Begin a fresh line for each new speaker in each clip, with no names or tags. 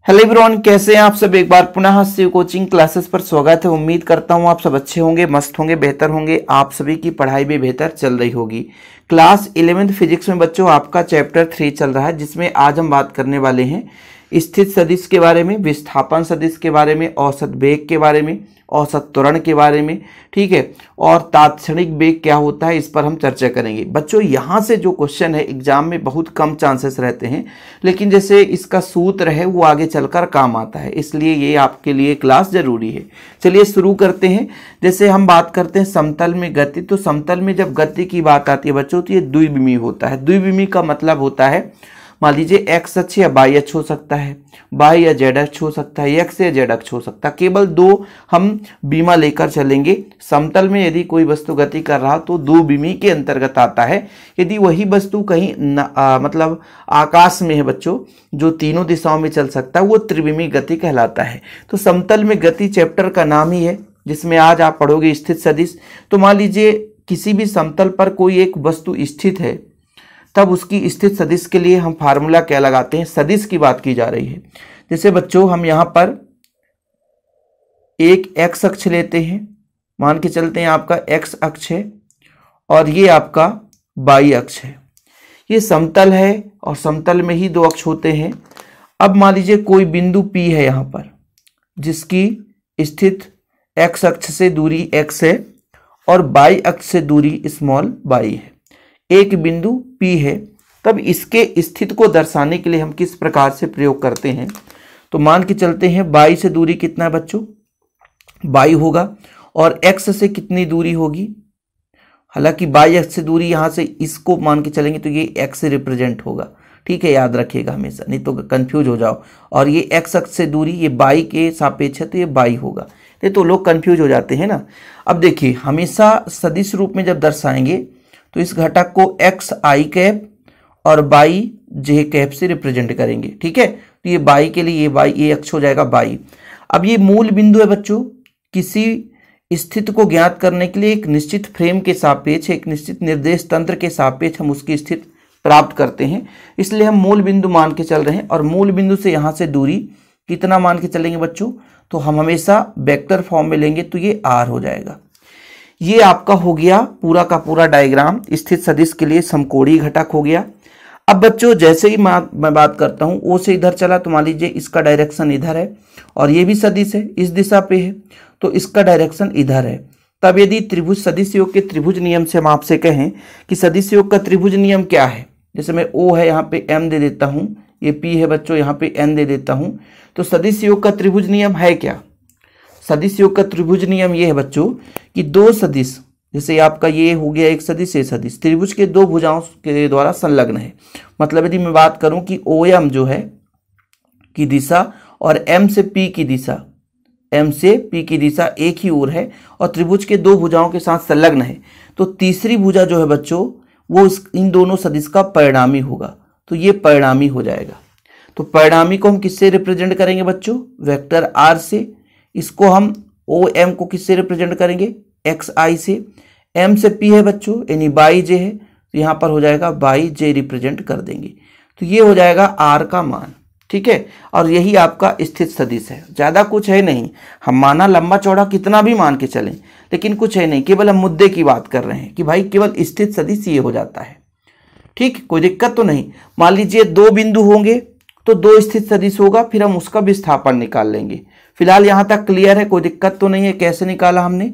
Hello everyone, कैसे हैं आप सब। एक बार पुनः शिव कोचिंग क्लासेस पर स्वागत है। उम्मीद करता हूं आप सब अच्छे होंगे, मस्त होंगे, बेहतर होंगे। आप सभी की पढ़ाई भी बेहतर चल रही होगी। क्लास 11th फिजिक्स में बच्चों आपका चैप्टर 3 चल रहा है, जिसमें आज हम बात करने वाले हैं स्थित सदिश के बारे में, विस्थापन सदिश के बारे में, औसत वेग के बारे में, औसत त्वरण के बारे में, ठीक है, और तात्क्षणिक वेग क्या होता है, इस पर हम चर्चा करेंगे। बच्चों यहाँ से जो क्वेश्चन है एग्जाम में बहुत कम चांसेस रहते हैं, लेकिन जैसे इसका सूत्र है वो आगे चलकर काम आता है, इसलिए ये आपके लिए क्लास जरूरी है। चलिए शुरू करते हैं। जैसे हम बात करते हैं समतल में गति, तो समतल में जब गति की बात आती है बच्चों तो ये द्विविमीय होता है। द्विविमीय का मतलब होता है, मान लीजिए एक्स अक्ष या वाई अक्ष हो सकता है, वाई या जेड अक्ष हो सकता है, एक्स या जेड अक्ष हो सकता है। केवल दो हम बीमा लेकर चलेंगे। समतल में यदि कोई वस्तु गति कर रहा तो दो बीमी के अंतर्गत आता है। यदि वही वस्तु कहीं मतलब आकाश में है बच्चों, जो तीनों दिशाओं में चल सकता है, वो त्रिविमीय गति कहलाता है। तो समतल में गति चैप्टर का नाम ही है, जिसमें आज आप पढ़ोगे स्थित सदिश। तो मान लीजिए किसी भी समतल पर कोई एक वस्तु स्थित है, तब उसकी स्थित सदिश के लिए हम फार्मूला क्या लगाते हैं, सदिश की बात की जा रही है। जैसे बच्चों हम यहां पर एक एक्स अक्ष लेते हैं, मान के चलते हैं आपका एक्स अक्ष है और ये आपका वाई अक्ष है। ये समतल है और समतल में ही दो अक्ष होते हैं। अब मान लीजिए कोई बिंदु P है यहां पर, जिसकी स्थित एक्स अक्ष से दूरी x है और वाई अक्ष से दूरी स्मॉल y है। एक बिंदु P है, तब इसके स्थिति को दर्शाने के लिए हम किस प्रकार से प्रयोग करते हैं, तो मान के चलते हैं y से दूरी कितना है बच्चों, y होगा, और x से कितनी दूरी होगी, हालांकि y अक्ष से दूरी यहां से इसको मान के चलेंगे तो ये x से रिप्रेजेंट होगा, ठीक है, याद रखिएगा हमेशा, नहीं तो कंफ्यूज हो जाओ। और ये x अक्ष से दूरी ये y के सापेक्ष है तो ये y होगा, नहीं तो लोग कंफ्यूज हो जाते हैं ना। अब देखिए हमेशा सदिश रूप में जब दर्शाएंगे तो इस घटक को एक्स आई कैप और वाई जे कैप से रिप्रेजेंट करेंगे, ठीक है। तो ये वाई के लिए ये वाई ये अक्ष हो जाएगा वाई। अब ये मूल बिंदु है बच्चों, किसी स्थिति को ज्ञात करने के लिए एक निश्चित फ्रेम के सापेक्ष, एक निश्चित निर्देश तंत्र के सापेक्ष हम उसकी स्थिति प्राप्त करते हैं, इसलिए हम मूल बिंदु मान के चल रहे हैं। और मूल बिंदु से यहाँ से दूरी कितना मान के चलेंगे बच्चों, तो हम हमेशा वेक्टर फॉर्म में लेंगे तो ये आर हो जाएगा। ये आपका हो गया पूरा का पूरा डायग्राम स्थित सदिश के लिए समकोणीय घटक हो गया। अब बच्चों जैसे ही मैं बात करता हूं ओ से इधर चला, तो मान लीजिए इसका डायरेक्शन इधर है और ये भी सदिश है, इस दिशा पे है, तो इसका डायरेक्शन इधर है। तब यदि त्रिभुज सदिश योग के त्रिभुज नियम से हम आपसे कहें कि सदिश योग का त्रिभुज नियम क्या है, जैसे मैं ओ है यहाँ पे m दे देता हूँ, ये p है बच्चों यहाँ पे n दे देता हूँ, तो सदिश योग का त्रिभुज नियम है क्या। सदिश योग का त्रिभुज नियम ये है बच्चों कि दो सदिश, जैसे आपका ये हो गया एक सदिश, ये सदिश त्रिभुज के दो भुजाओं के द्वारा संलग्न है। मतलब यदि मैं बात करूं कि OM जो है की दिशा और M से P की दिशा, M से P की दिशा एक ही ओर है और त्रिभुज के दो भुजाओं के साथ संलग्न है, तो तीसरी भुजा जो है बच्चों वो इन दोनों सदिश का परिणामी होगा, तो ये परिणामी हो जाएगा। तो परिणामी को हम किससे रिप्रेजेंट करेंगे बच्चों, वेक्टर R से। इसको हम OM को किससे रिप्रेजेंट करेंगे, XI से। M से P है बच्चों यानी YJ है, तो यहाँ पर हो जाएगा YJ रिप्रेजेंट कर देंगे, तो ये हो जाएगा R का मान, ठीक है। और यही आपका स्थित सदिश है, ज़्यादा कुछ है नहीं। हम माना लंबा चौड़ा कितना भी मान के चलें, लेकिन कुछ है नहीं, केवल हम मुद्दे की बात कर रहे हैं कि भाई केवल स्थित सदिश ये हो जाता है, ठीक, कोई दिक्कत तो नहीं। मान लीजिए दो बिंदु होंगे तो दो स्थित सदिश होगा, फिर हम उसका विस्थापन निकाल लेंगे। फिलहाल यहां तक क्लियर है, कोई दिक्कत तो नहीं है। कैसे निकाला हमने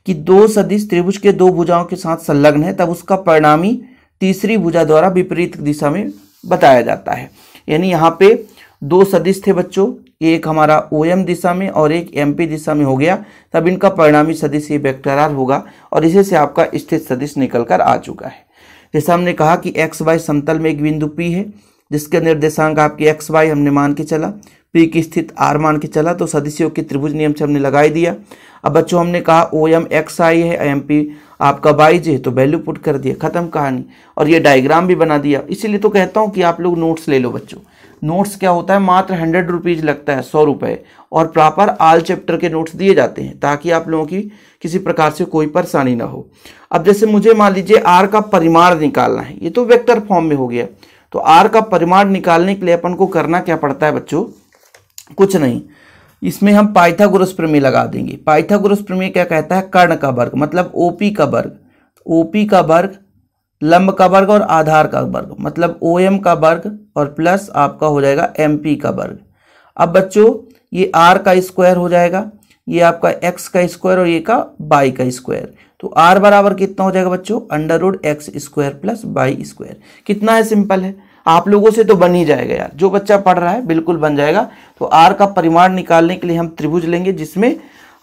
कि दो सदिश त्रिभुज के दो भुजाओं के साथ संलग्न है, तब उसका परिणामी तीसरी भुजा द्वारा विपरीत दिशा में बताया जाता है। यानी यहाँ पे दो सदिश थे बच्चों, एक हमारा OM दिशा में और एक MP दिशा में हो गया, तब इनका परिणामी सदिश ये वेक्टर R होगा और इसे से आपका स्थित सदिश निकल कर आ चुका है। जैसे हमने कहा कि XY समतल में एक बिंदु P है, जिसके निर्देशांक आपके XY हमने मान के चला, P की स्थिति R मान के चला, तो सदिश योग के त्रिभुज नियम से हमने लगाई दिया। अब बच्चों हमने कहा OM XI है, MP आपका YJ है, तो वैल्यू पुट कर दिया, खत्म कहानी। और ये डायग्राम भी बना दिया। इसीलिए तो कहता हूँ कि आप लोग नोट्स ले लो बच्चों। नोट्स क्या होता है, मात्र 100 रुपीज़ लगता है, 100 रुपये, और प्रॉपर ऑल चैप्टर के नोट्स दिए जाते हैं ताकि आप लोगों की किसी प्रकार से कोई परेशानी ना हो। अब जैसे मुझे मान लीजिए R का परिमाण निकालना है, ये तो वेक्टर फॉर्म में हो गया, तो R का परिमाण निकालने के लिए अपन को करना क्या पड़ता है बच्चों, कुछ नहीं, इसमें हम पाइथागोरस प्रमेय लगा देंगे। पाइथागोरस प्रमेय क्या कहता है? कर्ण का वर्ग मतलब ओपी का वर्ग, ओपी का वर्ग, लंब का वर्ग और आधार का वर्ग मतलब ओएम का वर्ग और प्लस आपका हो जाएगा एमपी का वर्ग। अब बच्चों ये आर का स्क्वायर हो जाएगा, ये आपका एक्स का स्क्वायर और ये का बाई का स्क्वायर। तो आर बराबर कितना हो जाएगा बच्चों? Under root X square plus Y square. कितना है? सिंपल है, आप लोगों से तो बन ही जाएगा यार, जो बच्चा पढ़ रहा है बिल्कुल बन जाएगा। तो आर का परिमाण निकालने के लिए हम त्रिभुज लेंगे जिसमें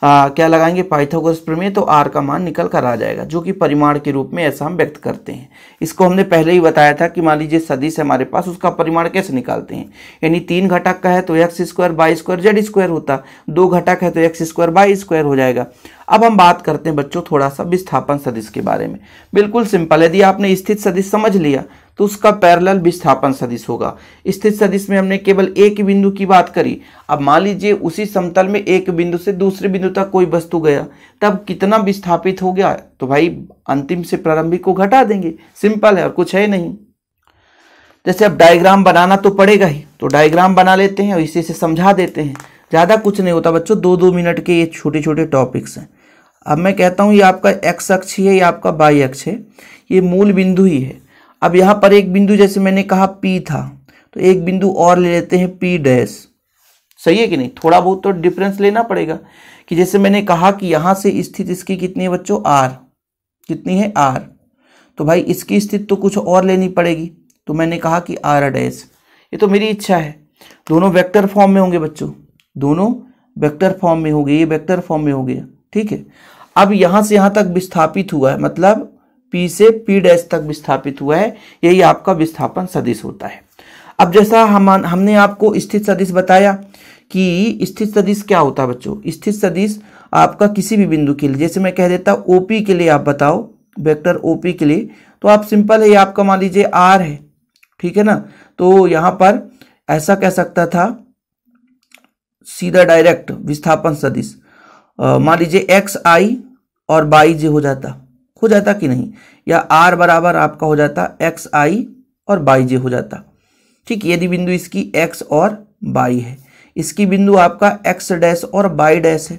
क्या लगाएंगे? पाइथागोरस प्रमेय, तो आर का मान निकल कर आ जाएगा, जो कि परिमाण के रूप में ऐसा हम व्यक्त करते हैं। इसको हमने पहले ही बताया था कि मान लीजिए सदिश है हमारे पास, उसका परिमाण कैसे निकालते हैं। यानी 3 घटक का है तो x square by square Z square होता, 2 घटक है तो एक्स स्क्वायर बाई स्क्वायर हो जाएगा। अब हम बात करते हैं बच्चों थोड़ा सा विस्थापन सदिश के बारे में। बिल्कुल सिंपल, यदि आपने स्थित सदिश समझ लिया तो उसका पैरेलल विस्थापन सदिश होगा। स्थित सदिश में हमने केवल एक बिंदु की बात करी। अब मान लीजिए उसी समतल में एक बिंदु से दूसरे बिंदु तक कोई वस्तु गया, तब कितना विस्थापित हो गया? तो भाई अंतिम से प्रारंभिक को घटा देंगे, सिंपल है और कुछ है नहीं। जैसे अब डायग्राम बनाना तो पड़ेगा ही, तो डायग्राम बना लेते हैं और इसी से समझा देते हैं। ज़्यादा कुछ नहीं होता बच्चों, 2-2 मिनट के ये छोटे छोटे टॉपिक्स हैं। अब मैं कहता हूँ ये आपका एक्स अक्ष ही है, ये आपका वाई अक्ष है, ये मूल बिंदु ही है। अब यहाँ पर एक बिंदु जैसे मैंने कहा P था, तो एक बिंदु और ले लेते हैं P डैश। सही है कि नहीं? थोड़ा बहुत तो डिफरेंस लेना पड़ेगा कि जैसे मैंने कहा कि यहाँ से स्थित इसकी कितनी है बच्चों? R। कितनी है? R। तो भाई इसकी स्थिति तो कुछ और लेनी पड़ेगी, तो मैंने कहा कि R डैश। ये तो मेरी इच्छा है। दोनों वेक्टर फॉर्म में होंगे बच्चों, दोनों वेक्टर फॉर्म में होंगे, ये वेक्टर फॉर्म में हो गया, ठीक है। अब यहाँ से यहाँ तक विस्थापित हुआ है, मतलब P से P डैश तक विस्थापित हुआ है, यही आपका विस्थापन सदिश होता है। अब जैसा हमने आपको स्थित सदिश बताया कि स्थित सदिश क्या होता है बच्चों? स्थित सदिश आपका किसी भी बिंदु के लिए, जैसे मैं कह देता OP के लिए आप बताओ, वेक्टर OP के लिए, तो आप सिंपल है, ये आपका मान लीजिए R है, ठीक है ना। तो यहाँ पर ऐसा कह सकता था सीधा डायरेक्ट विस्थापन सदिश, मान लीजिए XI और YJ हो जाता कि नहीं, या R बराबर आपका हो जाता XI और YJ हो जाता, ठीक। यदि बिंदु इसकी X और Y है, इसकी बिंदु आपका X डैश और Y डैश है,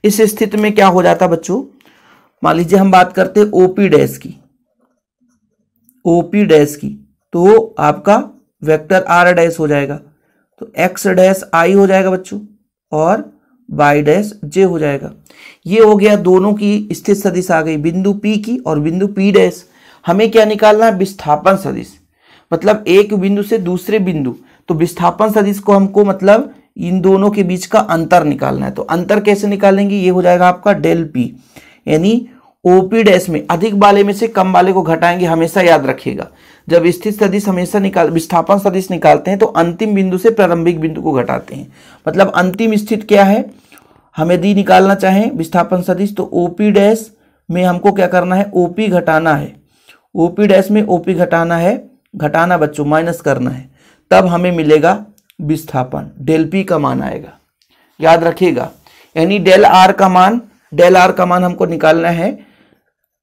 इस स्थिति में क्या हो जाता बच्चों? मान लीजिए हम बात करते हैं OP डैश की, OP डैश की, तो आपका वेक्टर R डैश हो जाएगा, तो X डैश I हो जाएगा बच्चों और Y डैश J हो जाएगा। ये हो गया दोनों की स्थित सदिश आ गई, बिंदु P की और बिंदु P डैश। हमें क्या निकालना है? विस्थापन सदिश, मतलब एक बिंदु से दूसरे बिंदु। तो विस्थापन सदिश को हमको मतलब इन दोनों के बीच का अंतर निकालना है। तो अंतर कैसे निकालेंगे? ये हो जाएगा आपका डेल P, यानी OP डैश में अधिक वाले में से कम वाले को घटाएंगे। हमेशा याद रखिएगा, जब स्थित सदिश हमेशा विस्थापन सदिश निकालते हैं तो अंतिम बिंदु से प्रारंभिक बिंदु को घटाते हैं। मतलब अंतिम स्थिति क्या है, हमें यदि निकालना चाहें विस्थापन सदिश, तो OP डैश में हमको क्या करना है? OP घटाना है, OP डैश में OP घटाना है, घटाना बच्चों माइनस करना है, तब हमें मिलेगा विस्थापन, डेल P का मान आएगा, याद रखिएगा। यानी डेल R का मान हमको निकालना है,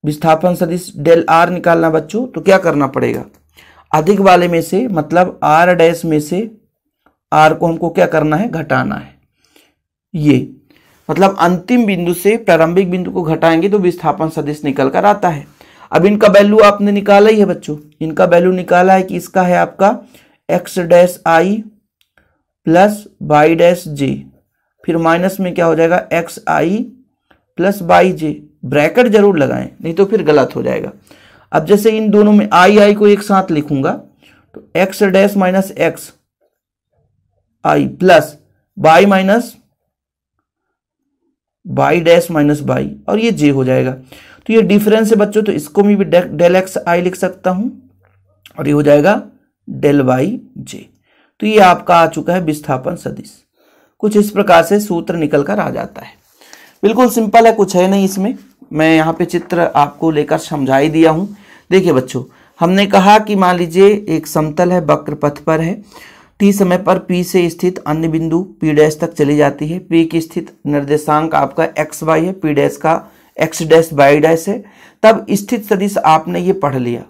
विस्थापन सदिश डेल R निकालना बच्चों। तो क्या करना पड़ेगा? अधिक वाले में से, मतलब R डैश में से R को हमको क्या करना है? घटाना है। ये मतलब अंतिम बिंदु से प्रारंभिक बिंदु को घटाएंगे तो विस्थापन सदिश निकल कर आता है। अब इनका वैल्यू आपने निकाला ही है बच्चों, इनका वैल्यू निकाला है कि इसका है आपका X dash I plus Y dash J, फिर माइनस में क्या हो जाएगा? XI plus YJ। ब्रैकेट जरूर लगाएं, नहीं तो फिर गलत हो जाएगा। अब जैसे इन दोनों में I को एक साथ लिखूंगा, तो X dash minus X I plus Y minus Y dash minus Y, और ये J हो जाएगा। तो ये डिफरेंस है बच्चों, तो इसको मैं भी डेल XI लिख सकता हूं और ये हो जाएगा डेल YJ। तो ये आपका आ चुका है विस्थापन सदिश। कुछ इस प्रकार से सूत्र निकल कर आ जाता है। बिल्कुल सिंपल है, कुछ है नहीं इसमें। मैं यहाँ पे चित्र आपको लेकर समझा ही दिया हूँ। देखिए बच्चों, हमने कहा कि मान लीजिए एक समतल है, वक्र पथ पर है, T समय पर P से स्थित अन्य बिंदु P डैश तक चली जाती है। P की स्थित निर्देशांक आपका XY है, P डैश का X डैश Y डैश है। तब स्थित सदिश आपने ये पढ़ लिया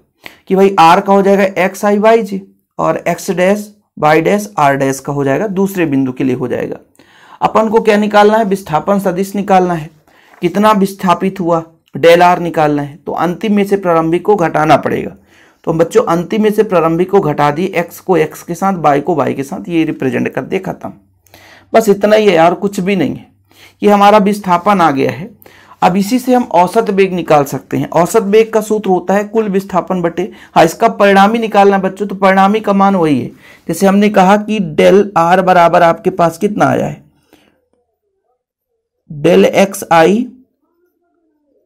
कि भाई R का हो जाएगा XI YJ और X dash y dash r dash का हो जाएगा, दूसरे बिंदु के लिए हो जाएगा। अपन को क्या निकालना है, विस्थापन सदिश निकालना है, कितना विस्थापित हुआ, डेल r निकालना है। तो अंतिम में से प्रारंभिक को घटाना पड़ेगा। तो बच्चों अंतिम में से प्रारंभिक को घटा दिए, x को x के साथ, y को y के साथ, ये रिप्रेजेंट कर दिए, खत्म। बस इतना ही है यार, कुछ भी नहीं है। ये हमारा विस्थापन आ गया है। अब इसी से हम औसत वेग निकाल सकते हैं। औसत वेग का सूत्र होता है कुल विस्थापन बटे, हाँ इसका परिणामी निकालना है बच्चों, तो परिणामी का मान वही है। जैसे हमने कहा कि डेल r बराबर आपके पास कितना आया है, del X I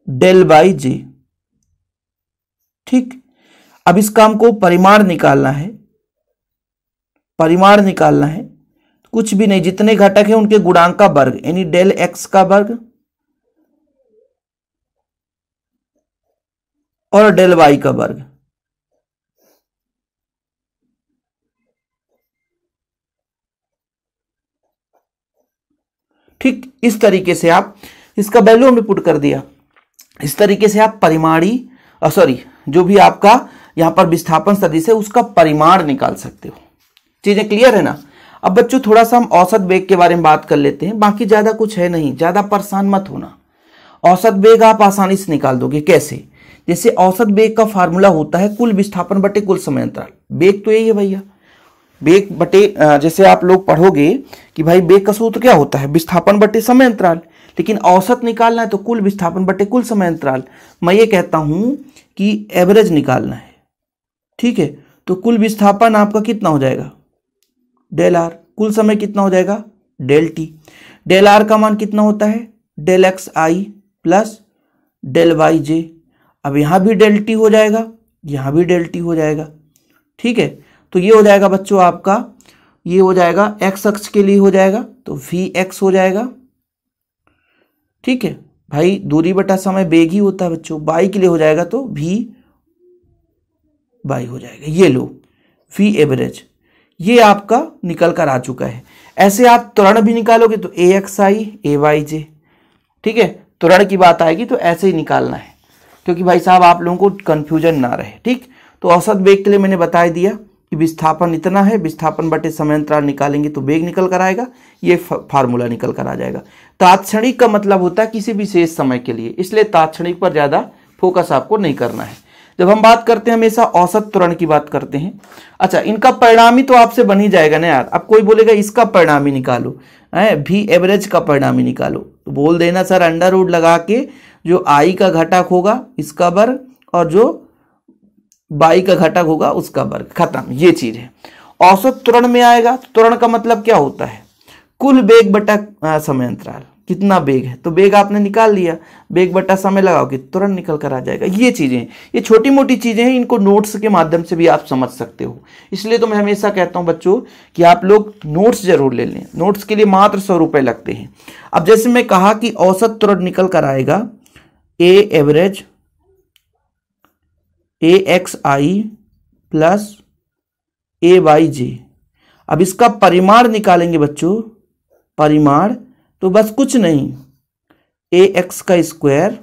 del by J, ठीक। अब इसका हमको परिमाण निकालना है, परिमाण निकालना है, कुछ भी नहीं, जितने घटक हैं उनके गुणांक का वर्ग, यानी डेल एक्स का वर्ग और डेल वाई का वर्ग। ठीक, इस तरीके से आप इसका वैल्यू हमने पुट कर दिया। इस तरीके से आप परिमाणी जो भी आपका यहां पर विस्थापन सदिश है उसका परिमाण निकाल सकते हो। चीजें क्लियर है ना। अब बच्चों थोड़ा सा हम औसत वेग के बारे में बात कर लेते हैं, बाकी ज्यादा कुछ है नहीं, ज्यादा परेशान मत होना। औसत वेग आप आसानी से निकाल दोगे। कैसे? जैसे औसत वेग का फार्मूला होता है कुल विस्थापन बटे कुल समय अंतराल। वेग तो यही है भैया, वेग बटे, जैसे आप लोग पढ़ोगे कि भाई वेग का सूत्र क्या होता है, विस्थापन बटे समय अंतराल, लेकिन औसत निकालना है तो कुल विस्थापन बटे कुल समय अंतराल। मैं ये कहता हूं कि एवरेज निकालना है, ठीक है। तो कुल विस्थापन आपका कितना हो जाएगा, डेल आर, कुल समय कितना हो जाएगा, डेल टी। डेल आर का मान कितना होता है, del X I plus del Y J. अब यहां भी डेल टी हो जाएगा, यहां भी डेल टी हो जाएगा, ठीक है। तो ये हो जाएगा बच्चों आपका, ये हो जाएगा एक्स अक्ष के लिए हो जाएगा तो वी एक्स हो जाएगा, ठीक है भाई। दूरी बटा समय वेग ही होता है बच्चों, बाई के लिए हो जाएगा तो वी बाई हो जाएगा। ये लो वी एवरेज, ये आपका निकल कर आ चुका है। ऐसे आप त्वरण भी निकालोगे तो ए एक्स आई ए वाई जे, ठीक है। त्वरण की बात आएगी तो ऐसे ही निकालना है, क्योंकि भाई साहब आप लोगों को कंफ्यूजन ना रहे, ठीक। तो औसत वेग के लिए मैंने बता दिया कि विस्थापन इतना है, विस्थापन बटे समय अंतराल निकालेंगे तो वेग निकल कर आएगा, ये फार्मूला निकल कर आ जाएगा। तात्क्षणिक का मतलब होता है किसी विशेष समय के लिए, इसलिए तात्क्षणिक पर ज्यादा फोकस आपको नहीं करना है। जब हम बात करते हैं हमेशा औसत त्वरण की बात करते हैं। अच्छा, इनका परिणामी तो आपसे बन ही जाएगा ना यार। अब कोई बोलेगा इसका परिणामी निकालो, भी एवरेज का परिणामी निकालो, तो बोल देना सर अंडर रूट लगा के जो आई का घटक होगा इसका वर्ग और जो बाई का घटक होगा उसका वर्ग, खत्म। ये चीज है। औसत त्वरण में आएगा तो त्वरण का मतलब क्या होता है, कुल वेग बटा समय अंतराल, कितना वेग है तो वेग आपने निकाल लिया, वेग बटा समय लगाओगे त्वरण निकल कर आ जाएगा। ये चीजें, ये छोटी मोटी चीजें हैं, इनको नोट्स के माध्यम से भी आप समझ सकते हो। इसलिए तो मैं हमेशा कहता हूं बच्चों कि आप लोग नोट्स जरूर ले लें। नोट्स के लिए मात्र 100 रुपए लगते हैं। अब जैसे मैं कहा कि औसत त्वरण निकल कर आएगा A average A X I plus A Y J. अब इसका परिमाण निकालेंगे बच्चों, परिमाण तो बस कुछ नहीं, ए एक्स का स्क्वायर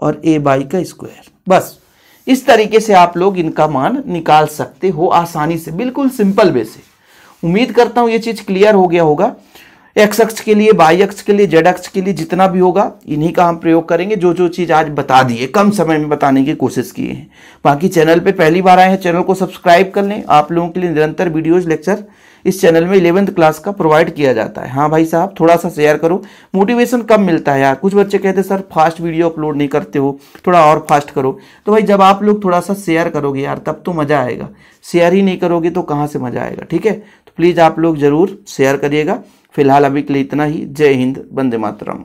और ए वाई का स्क्वायर। बस इस तरीके से आप लोग इनका मान निकाल सकते हो आसानी से, बिल्कुल सिंपल वे से। उम्मीद करता हूं ये चीज क्लियर हो गया होगा। एक्स अक्ष के लिए, वाई अक्ष के लिए, जेड अक्ष के लिए जितना भी होगा इन्हीं का हम प्रयोग करेंगे। जो जो चीज आज बता दी है कम समय में बताने की कोशिश की है। बाकी चैनल पे पहली बार आए हैं, चैनल को सब्सक्राइब कर लें। आप लोगों के लिए निरंतर वीडियोज लेक्चर इस चैनल में 11th क्लास का प्रोवाइड किया जाता है। हाँ भाई साहब, थोड़ा सा शेयर करो, मोटिवेशन कम मिलता है यार। कुछ बच्चे कहते हैं सर फास्ट वीडियो अपलोड नहीं करते हो, थोड़ा और फास्ट करो। तो भाई जब आप लोग थोड़ा सा शेयर करोगे यार तब तो मजा आएगा, शेयर ही नहीं करोगे तो कहाँ से मजा आएगा, ठीक है। तो प्लीज आप लोग जरूर शेयर करिएगा। फिलहाल अभी के लिए इतना ही। जय हिंद, वंदे मातरम।